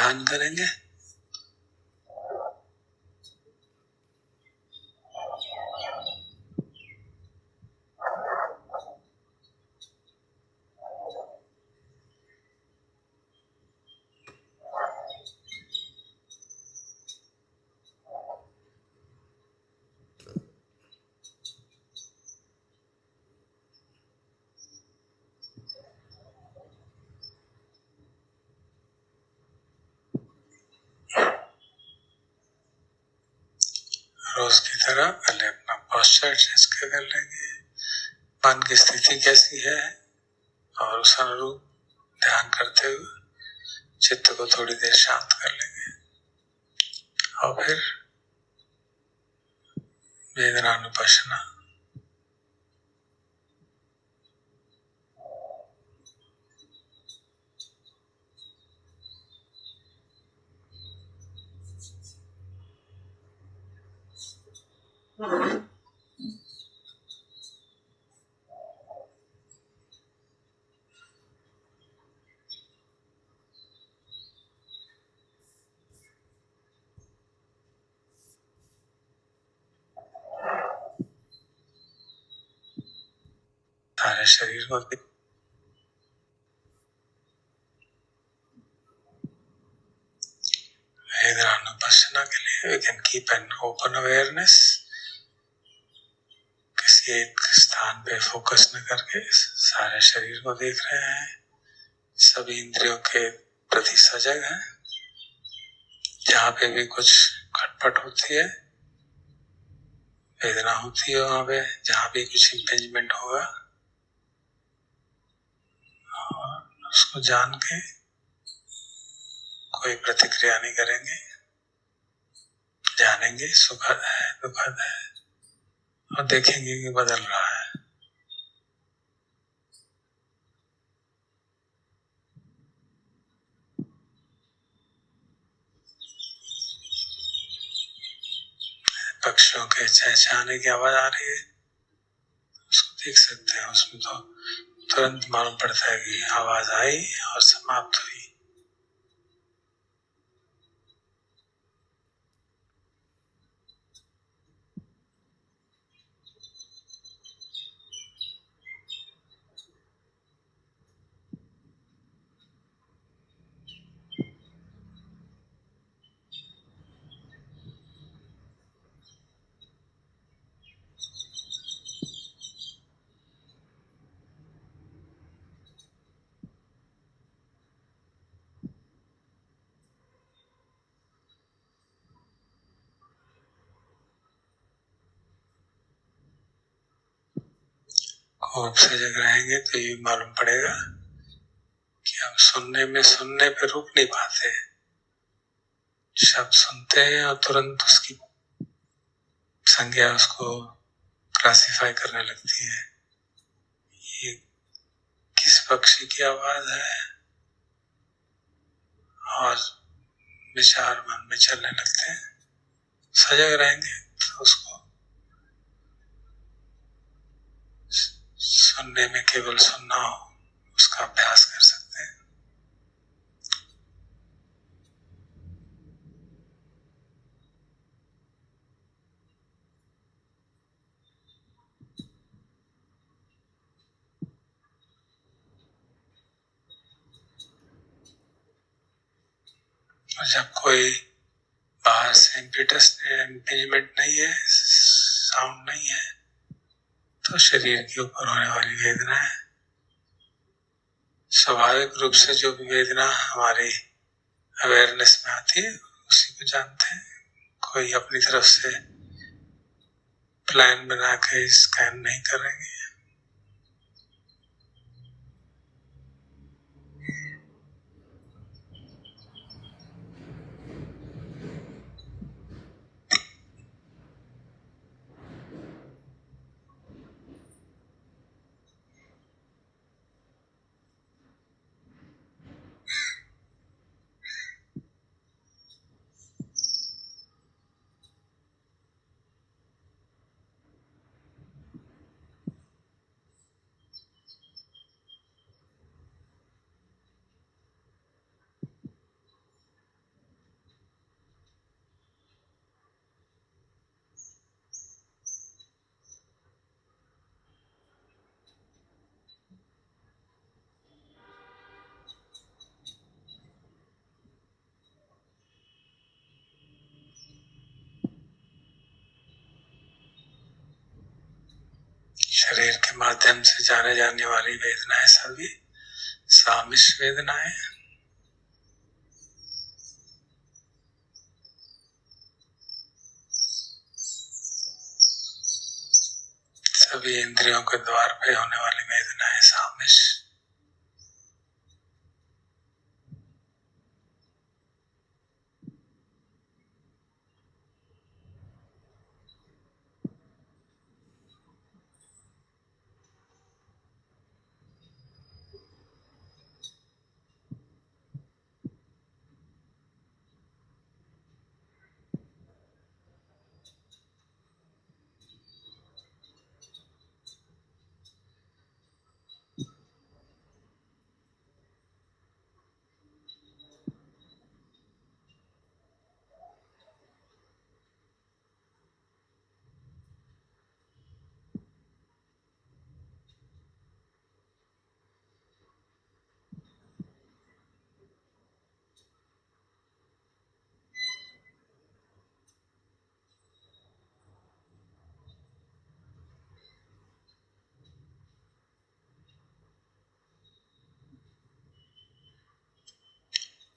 ध्यान करेंगे। रोज की तरह पहले अपना पोस्चर एडजस्ट कर लेंगे, मन की स्थिति कैसी है, और उस अनुरूप ध्यान करते हुए चित्त को थोड़ी देर शांत कर लेंगे। और फिर वेदनानुपश्यना, सारे शरीर को वेदनानुपश्यना के लिए we can keep an open awareness. किसी एक स्थान पे फोकस न करके सारे शरीर को देख रहे हैं, सभी इंद्रियों के प्रति सजग हैं। जहाँ पे भी कुछ खटपट होती है, वेदना होती है, वहां पे जहाँ भी कुछ इंपेंजमेंट होगा, और उसको जान के कोई प्रतिक्रिया नहीं करेंगे। जानेंगे सुखद है, दुखद है, और देखेंगे कि बदल रहा है। पक्षियों के चहचहाने की आवाज आ रही है, उसको देख सकते हैं। उसमें तो तुरंत मालूम पड़ता है कि आवाज आई और समाप्त हुई। खूब सजग रहेंगे तो ये मालूम पड़ेगा कि हम सुनने पे रुक नहीं पाते। शब्द सुनते हैं और तुरंत उसकी संज्ञा, उसको क्लासिफाई करने लगती है। ये किस पक्षी की आवाज है, और विचार मन में चलने लगते हैं। सजग रहेंगे तो उसको सुनने में केवल सुनना हो, उसका अभ्यास कर सकते हैं। और जब कोई बाहर से इम्पेंजमेंट नहीं है, साउंड नहीं है, तो शरीर के ऊपर होने वाली वेदना है। स्वाभाविक रूप से जो भी वेदना हमारी अवेयरनेस में आती है, उसी को जानते हैं। कोई अपनी तरफ से प्लान बना के स्कैन नहीं करेंगे। के माध्यम से जाने जाने वाली वेदनाएं सभी सामिश वेदनाएं, सभी इंद्रियों के द्वार पे होने वाली वेदनाएं सामिश।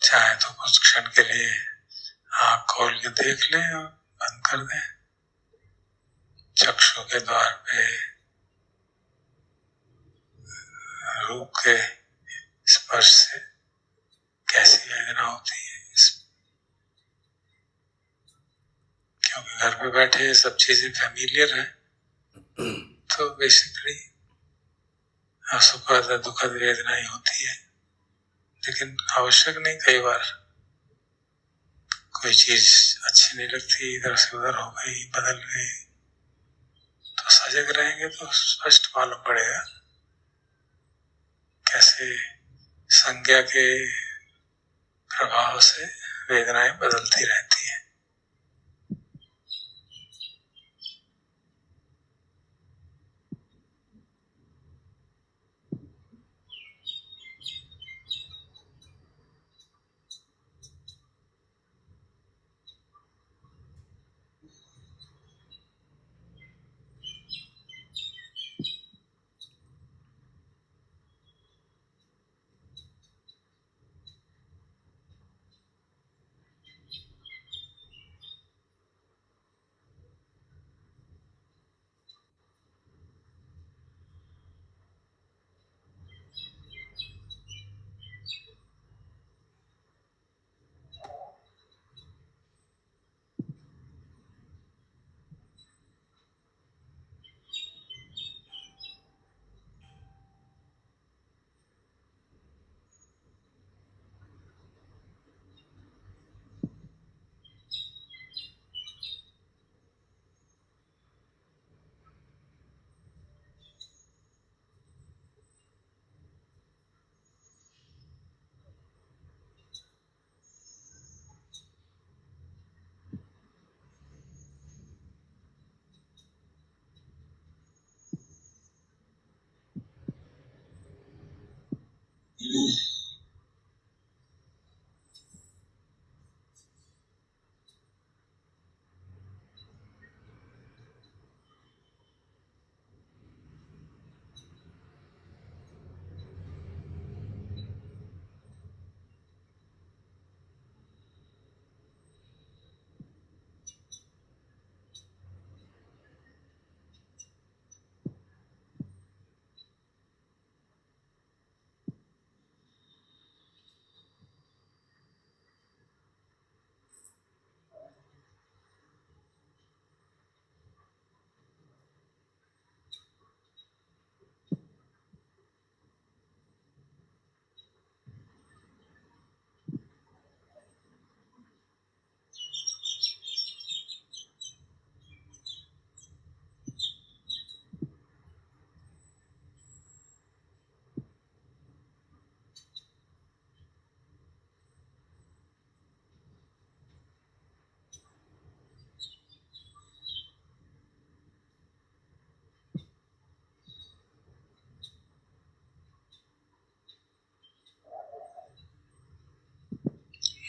चाहे तो कुछ क्षण के लिए आँख खोल के देख लें और बंद कर दें। चक्षु के द्वार पे रूप के स्पर्श से कैसी वेदना होती है, क्योंकि घर पे बैठे सब चीजें फैमिलियर है, तो बेसिकली सुखद दुखद वेदना ही होती है। लेकिन आवश्यक नहीं, कई बार कोई चीज अच्छी नहीं लगती, इधर से उधर हो गई, बदल गई, तो सजग रहेंगे तो स्पष्ट मालूम पड़ेगा कैसे संज्ञा के प्रभाव से वेदनाएं बदलती रहती हैं।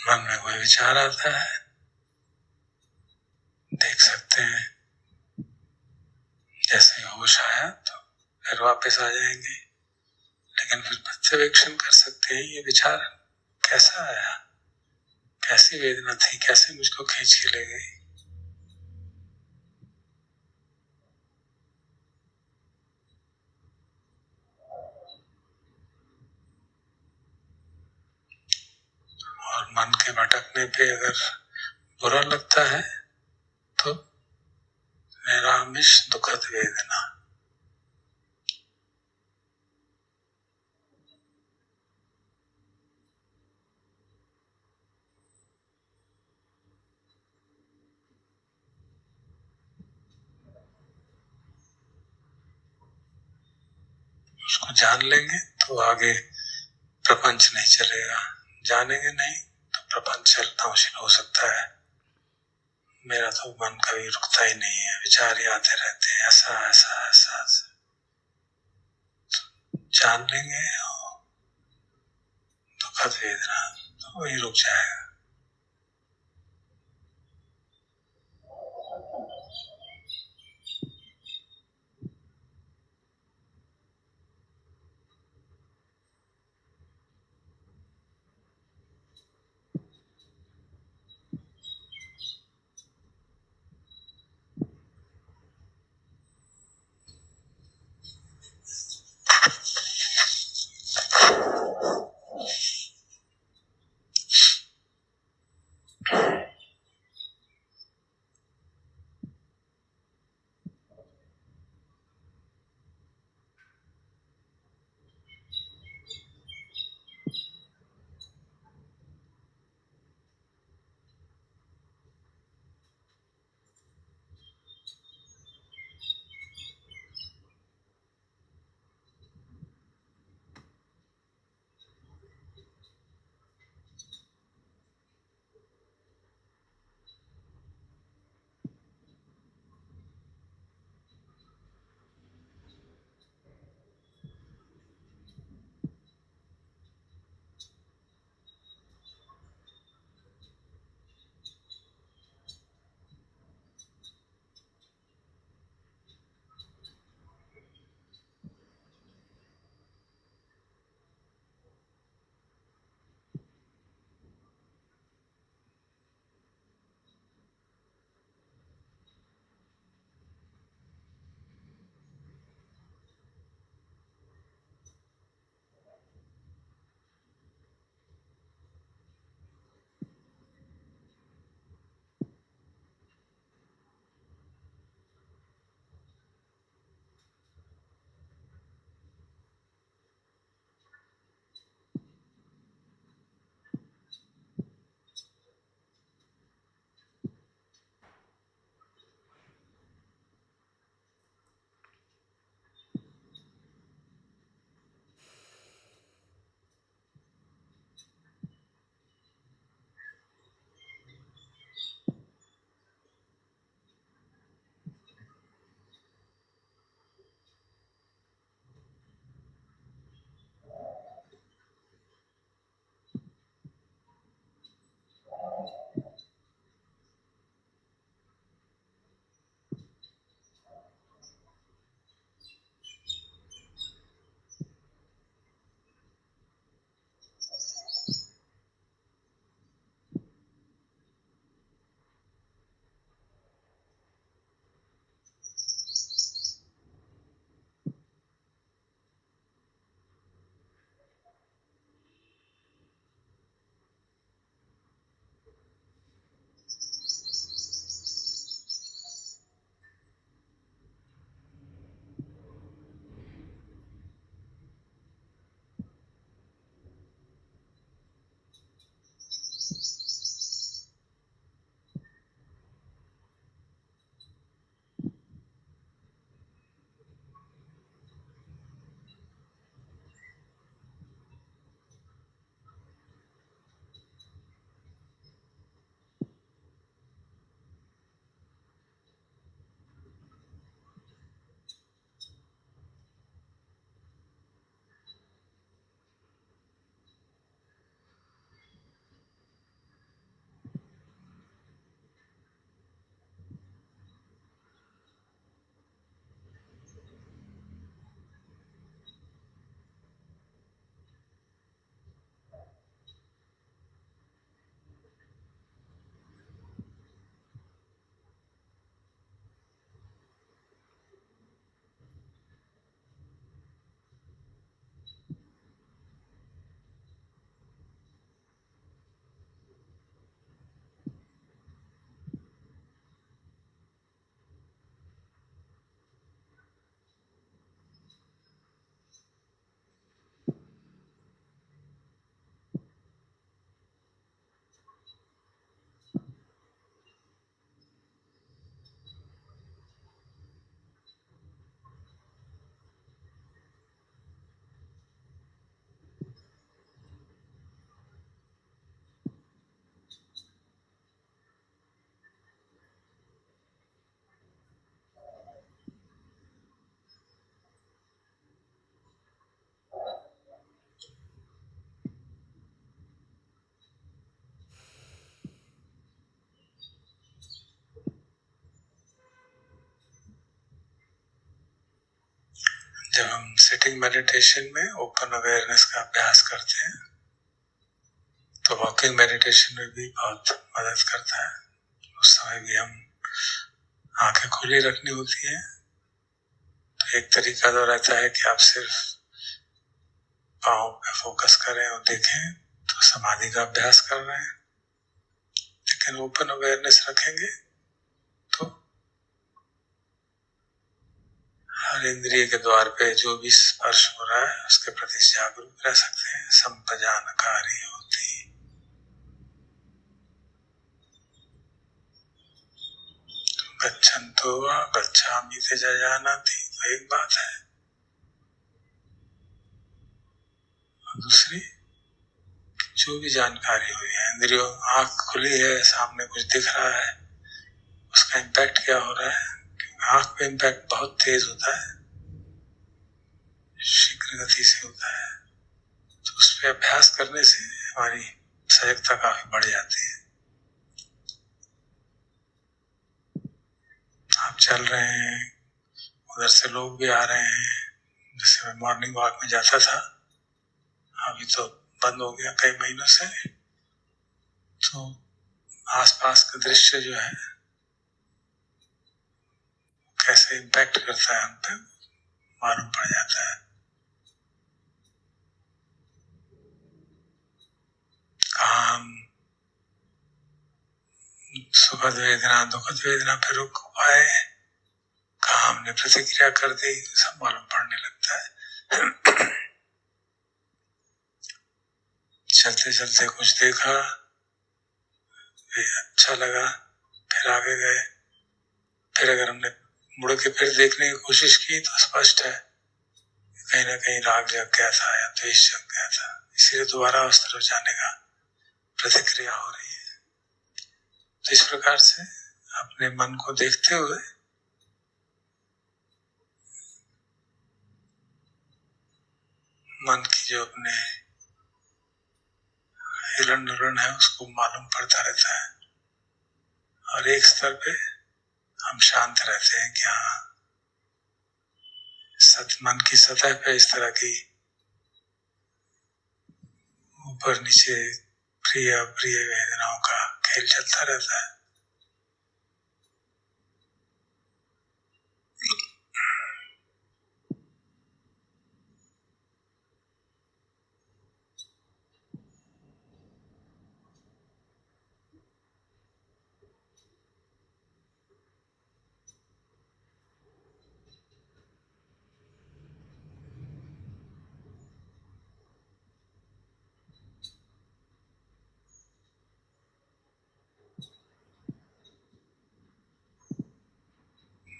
मन में कोई विचार आता है, देख सकते हैं, जैसे होश आया तो फिर वापस आ जाएंगे। लेकिन फिर पर्यवेक्षण कर सकते हैं ये विचार कैसा आया, कैसी वेदना थी, कैसे मुझको खींच के ले गई। और मन के भटकने पे अगर बुरा लगता है तो निरामिष दुखद वेदना। उसको जान लेंगे तो आगे प्रपंच नहीं चलेगा, जानेंगे नहीं तो प्रपंच चलना मुश्किल हो सकता है। मेरा तो मन कभी रुकता ही नहीं है, विचार ही आते रहते हैं, ऐसा ऐसा ऐसा, ऐसा। जान लेंगे दुखद वेदना तो वही रुक जाएगा। वॉकिंग मेडिटेशन में ओपन अवेयरनेस का अभ्यास करते हैं, तो वॉकिंग मेडिटेशन में भी बहुत मदद करता है। उस समय भी हम आंखें खुली रखनी होती हैं। तो एक तरीका तो रहता है कि आप सिर्फ पाँव पे फोकस करें और देखें, तो समाधि का अभ्यास कर रहे हैं। लेकिन ओपन अवेयरनेस रखेंगे तो हर इंद्रिय के द्वार पे जो भी स्पर्श हो रहा है उसके प्रति जागरूक रह सकते हैं। संपजानकारी होती गच्छन्तो वा गच्छामि ते जानाति, तो एक बात है। और दूसरी, जो भी जानकारी हुई है, इंद्रियों, आंख खुली है, सामने कुछ दिख रहा है, उसका इम्पैक्ट क्या हो रहा है? आंख पे इम्पैक्ट बहुत तेज होता है, शीघ्र गति से होता है। तो उस पर अभ्यास करने से हमारी सजगता काफी बढ़ जाती है। आप चल रहे हैं, उधर से लोग भी आ रहे हैं। जैसे मैं मॉर्निंग वॉक में जाता था, अभी तो बंद हो गया कई महीनों से, तो आसपास का दृश्य जो है कैसे इम्पैक्ट करता है हम पे मालूम पड़ जाता है। कहाँ हम सुखद वेदना दुखद वेदना पे रुक पाए, कहाँ हमने प्रतिक्रिया कर दी, सब मालूम पड़ने लगता है। चलते चलते कुछ देखा, अच्छा लगा, फिर आगे गए। फिर अगर हमने मुड़ के फिर देखने की कोशिश की तो स्पष्ट है कहीं ना कहीं राग जग गया था या द्वेष जग गया था, इसीलिए दोबारा उस तरफ जाने का प्रतिक्रिया हो रही है। तो इस प्रकार से अपने मन को देखते हुए मन की जो अपने हिलन डुलन है उसको मालूम पड़ता रहता है, और एक स्तर पे हम शांत रहते हैं कि हाँ, मन की सतह पे इस तरह की ऊपर नीचे प्रिय अप्रिय वेदनाओं का खेल चलता रहता है।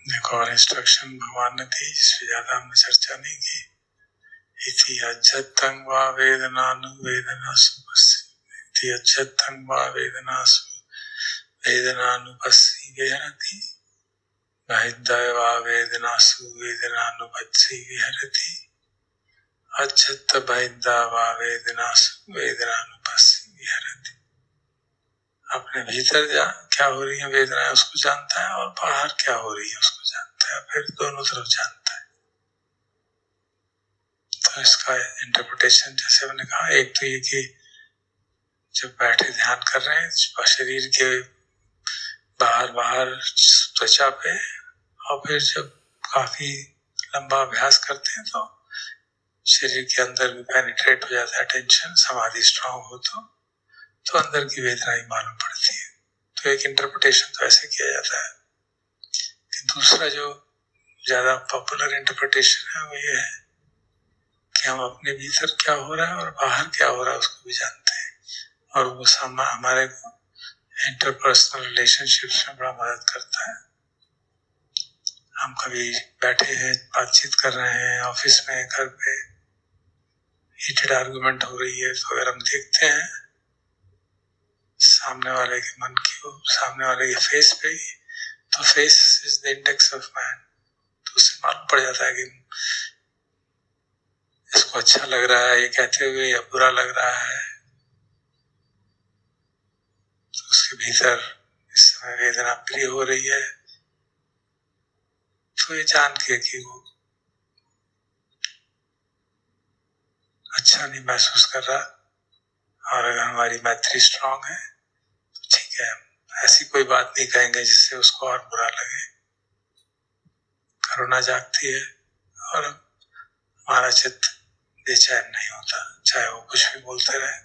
एक और इंस्ट्रक्शन भगवान ने दी, जिसपे ज्यादा हमने चर्चा नहीं की। इति अज्जतं वा वेदनानुवेदनासु इति अज्जतं वा वेदनानुपस्सी विहरति, बहिर्दय वा वेदनासु वेदनानुपस्सी विहरति, अज्जत बहिर्दय वा वेदनासु वेदनानुपस्सी विहरति। अपने भीतर क्या हो रही है वेदनाएं उसको जानता है, और बाहर क्या हो रही है उसको जानता है, फिर दोनों तरफ जानता है। तो इसका इंटरप्रिटेशन जैसे मैंने कहा, एक तो ये कि जब बैठे ध्यान कर रहे हैं शरीर के बाहर बाहर त्वचा पे, और फिर जब काफी लंबा अभ्यास करते हैं तो शरीर के अंदर भी पेनिट्रेट हो जाता है टेंशन, समाधि स्ट्रांग हो तो अंदर की वेदना ही मालूम पड़ती है। तो एक इंटरप्रिटेशन तो ऐसे किया जाता है। कि दूसरा जो ज्यादा पॉपुलर इंटरप्रिटेशन है वो ये है कि हम अपने भीतर क्या हो रहा है और बाहर क्या हो रहा है उसको भी जानते हैं, और वो हमारे को इंटरपर्सनल रिलेशनशिप्स में बड़ा मदद करता है। हम कभी बैठे हैं, बातचीत कर रहे हैं ऑफिस में, घर पे हीटेड आर्गुमेंट हो रही है, तो अगर हम देखते हैं सामने वाले के मन की, सामने वाले के फेस पे ही, तो face is the index of man. तो उससे मालूम पड़ जाता है कि इसको अच्छा लग रहा है ये कहते हुए या बुरा लग रहा है। तो उसके भीतर इस समय वेदना प्रिय हो रही है, तो ये जान के कि वो अच्छा नहीं महसूस कर रहा, और अगर हमारी मैत्री स्ट्रांग है तो ठीक है, ऐसी कोई बात नहीं कहेंगे जिससे उसको और बुरा लगे। करुणा जागती है और हमारा चित्त बेचैन नहीं होता, चाहे वो कुछ भी बोलते रहे।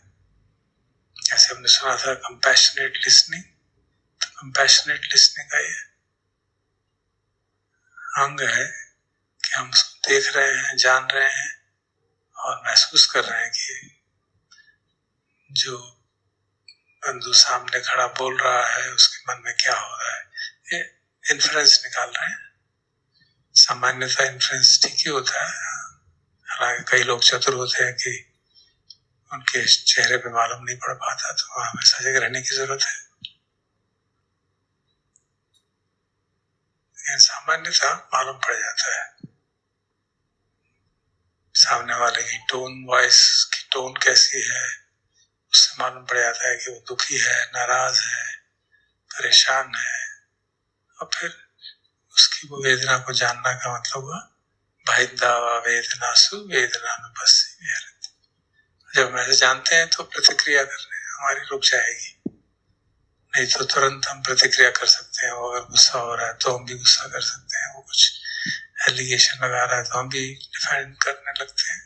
जैसे हमने सुना था कंपैशनेट लिसनिंग, तो कंपैशनेट लिसनिंग का ये अंग है कि हम उसको देख रहे हैं, जान रहे हैं और महसूस कर रहे हैं कि जो बंधु सामने खड़ा बोल रहा है उसके मन में क्या हो रहा है, ये इन्फ्लुएंस निकाल रहे हैं। सामान्यतः इन्फ्लुएंस ठीक ही होता है, हालांकि कई लोग चतुर होते हैं कि उनके चेहरे पे मालूम नहीं पड़ पाता, तो हमें सजग रहने की जरूरत है। लेकिन सामान्यतः मालूम पड़ जाता है, सामने वाले की टोन, वॉइस की टोन कैसी है, उससे मालूम पड़ जाता है कि वो दुखी है, नाराज है, परेशान है। और फिर उसकी वो वेदना को जानना का मतलब हुआ भाईदा वेदनासु वेदनानुपस्सी विहरति। जब हम ऐसे जानते हैं तो प्रतिक्रिया करने हमारी रुक जाएगी, नहीं तो तुरंत हम प्रतिक्रिया कर सकते हैं। वो अगर गुस्सा हो रहा है तो हम भी गुस्सा कर सकते हैं, वो कुछ एलिगेशन लगा रहा है तो हम भी डिफेंड करने लगते हैं।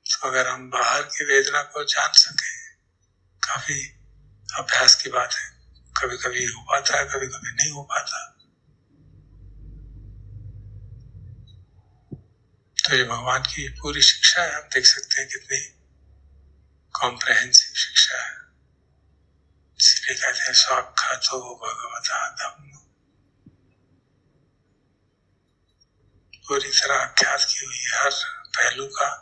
तो अगर हम बाहर की वेदना को जान सके, काफी अभ्यास की बात है, कभी कभी हो पाता है, कभी कभी नहीं हो पाता। तो ये भगवान की पूरी शिक्षा है, हम देख सकते हैं कितनी कॉम्प्रहेंसिव शिक्षा है। इसलिए कहते हैं स्वाख्यातो भगवता धम्मो, पूरी तरह आख्यात की हुई हर पहलू का।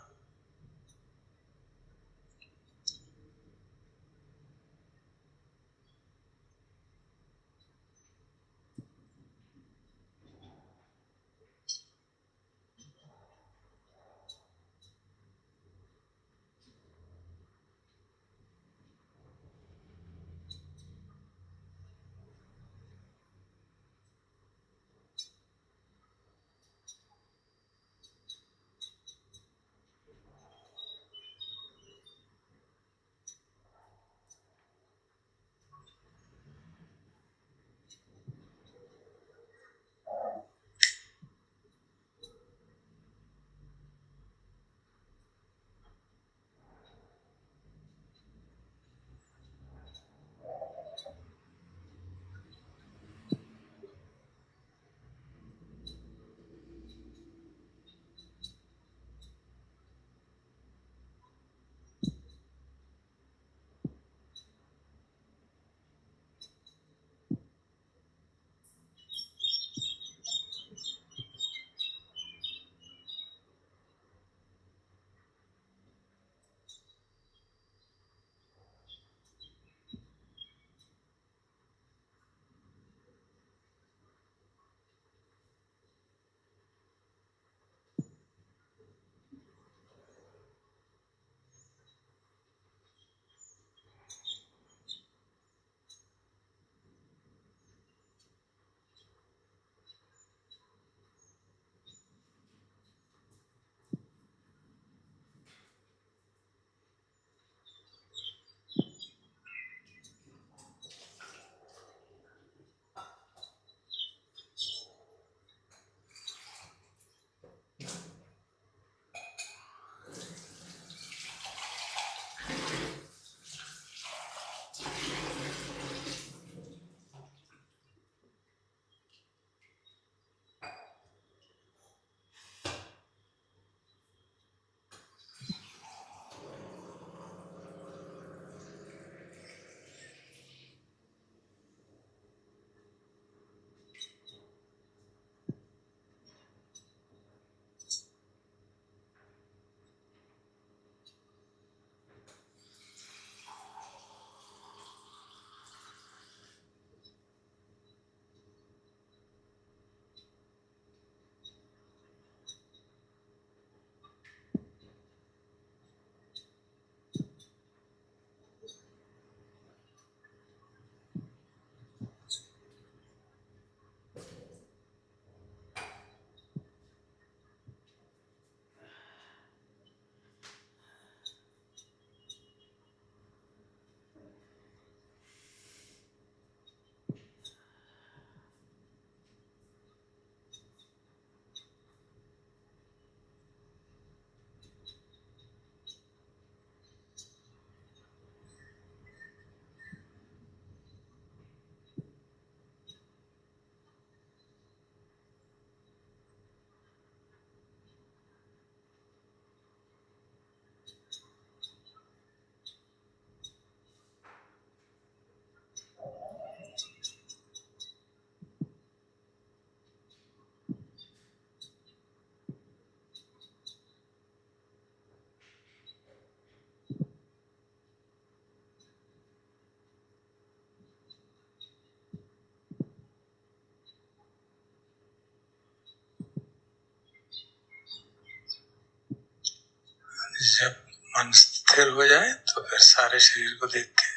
मन स्थिर हो जाए तो फिर सारे शरीर को देख के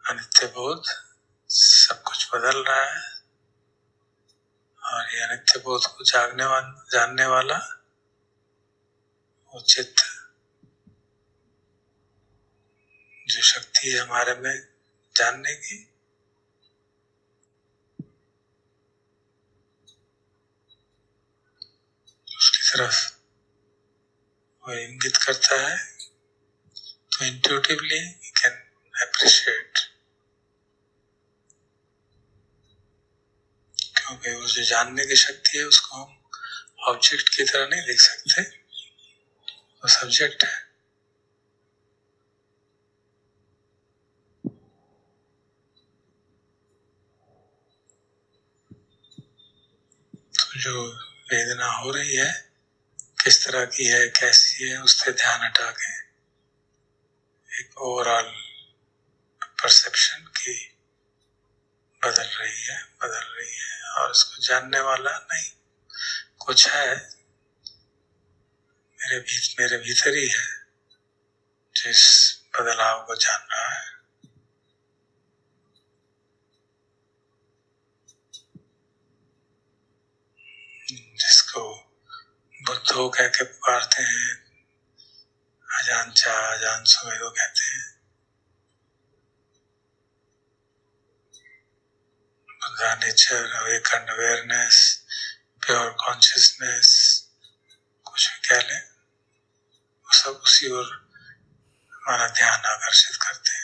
अनित्य बोध, सब कुछ बदल रहा है, और ये अनित्य बोध को जानने वाला वो चित्त, जो शक्ति है हमारे में जानने की, उसकी तरफ वो इंगित करता है, तो इंट्यूटिवली यू कैन अप्रिशिएट, क्योंकि वो जो जानने की शक्ति है उसको हम ऑब्जेक्ट की तरह नहीं देख सकते, वो सब्जेक्ट है। तो जो वेदना हो रही है किस तरह की है, कैसी है, उस पर ध्यान हटा के एक ओवरऑल परसेप्शन की बदल रही है, और उसको जानने वाला नहीं, कुछ है मेरे भीतर ही है जो इस बदलाव को जान रहा है। जिसको बुद्धो कह के पुकारते हैं, अजानचा अजानसो को कहते हैं, Buddha nature, awaken awareness, pure consciousness, कुछ भी कह लें, वो सब उसी ओर हमारा ध्यान आकर्षित करते हैं।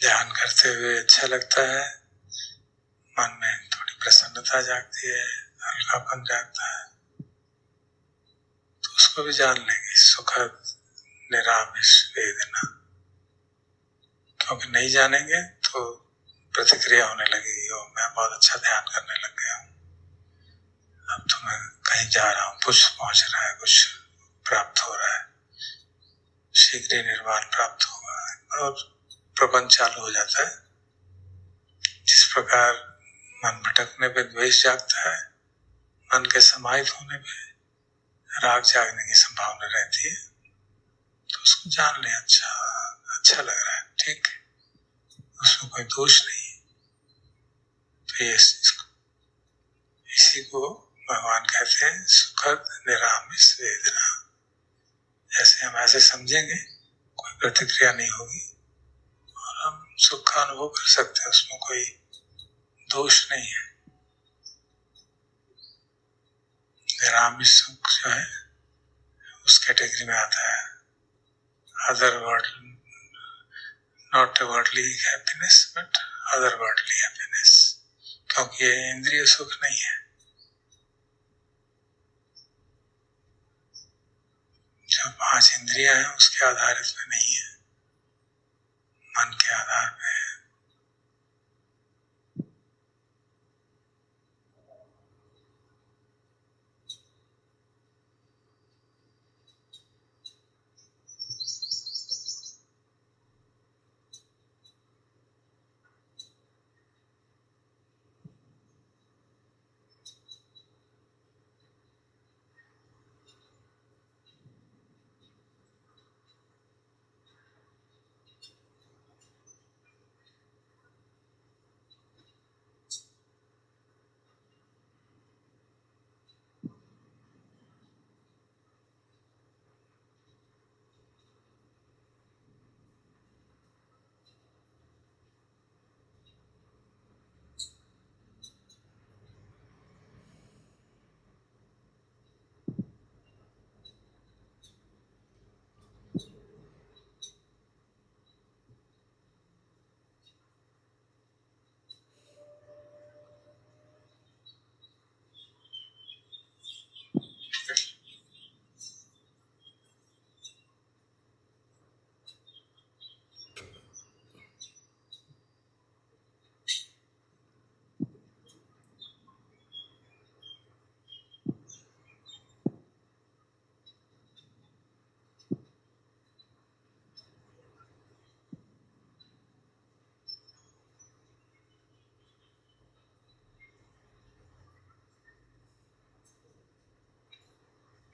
ध्यान करते हुए अच्छा लगता है, मन में थोड़ी प्रसन्नता जागती है, हल्कापन जागता है, तो उसको भी जान लेंगे, सुखद निरामिष वेदना। क्योंकि नहीं जानेंगे तो प्रतिक्रिया होने लगी, ओ मैं बहुत अच्छा ध्यान करने लग गया हूँ, अब तो मैं कहीं जा रहा हूँ, कुछ पहुंच रहा है, कुछ प्राप्त हो रहा है, शीघ्र ही निर्वाण प्राप्त होगा, और प्रपंच चालू हो जाता है। जिस प्रकार मन भटकने पे द्वेष जागता है, मन के समाहित होने पे राग जागने की संभावना रहती है, तो उसको जान ले, अच्छा लग रहा है, ठीक, उसमें कोई दोष नहीं है। तो ये इसी को भगवान कहते हैं सुखद निरामिष वेदना। जैसे हम ऐसे समझेंगे, कोई प्रतिक्रिया नहीं होगी और हम सुख का अनुभव कर सकते हैं, उसमें कोई दोष नहीं है। निरामिष सुख जो है उस कैटेगरी में आता है, other world, not worldly happiness but other worldly happiness, क्योंकि ये इंद्रिय सुख नहीं है। जो 5 इंद्रियां हैं उसके आधारित में नहीं है, मन के आधार पे है।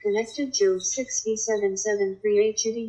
Connected to 6B773 HD.